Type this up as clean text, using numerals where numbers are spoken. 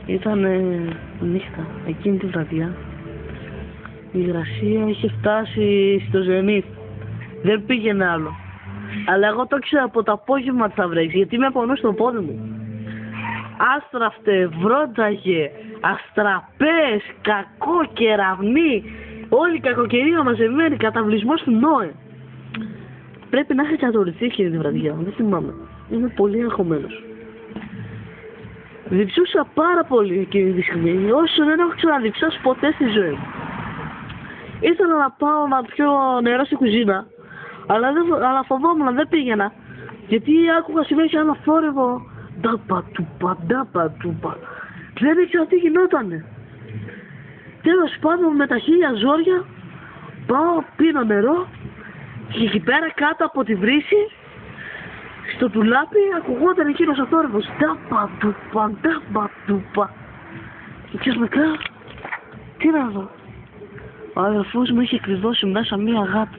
Ήταν νύχτα, εκείνη τη βραδιά. Η υγρασία είχε φτάσει στο ζενήθ. Δεν πήγαινε άλλο. Αλλά εγώ το ήξερα από το απόγευμα ότι θα βρέξει, γιατί με πονούσε στο πόδι μου. Άστραφτε, βρόνταγε, αστραπές, κακό, κεραυνή, όλη η κακοκαιρία μαζεμένη, καταβλισμός του Νόε. Πρέπει να είχε κατορριθεί εκείνη τη βραδιά, δεν θυμάμαι. Είμαι πολύ αγχωμένος. Διψούσα πάρα πολύ εκείνη τη στιγμή, όσο δεν έχω ξαναδιψώσει ποτέ στη ζωή μου. Ήθελα να πάω να πιω νερό στη κουζίνα, αλλά φοβόμουν, δεν πήγαινα. Γιατί άκουγα συνέχεια ένα θόρυβο. Ντάπα τούπα. Δεν ήξερα τι γινότανε. Τέλος πάντων, με τα χίλια ζόρια πάω, πίνω νερό και εκεί πέρα κάτω από τη βρύση στο τουλάπι ακουγόταν εκείνος ο θόρυβος. Ντάπα τούπα. Και ξαφνικά, τι να δω, ο αδερφός μου είχε κρυβώσει μέσα μία γάτα.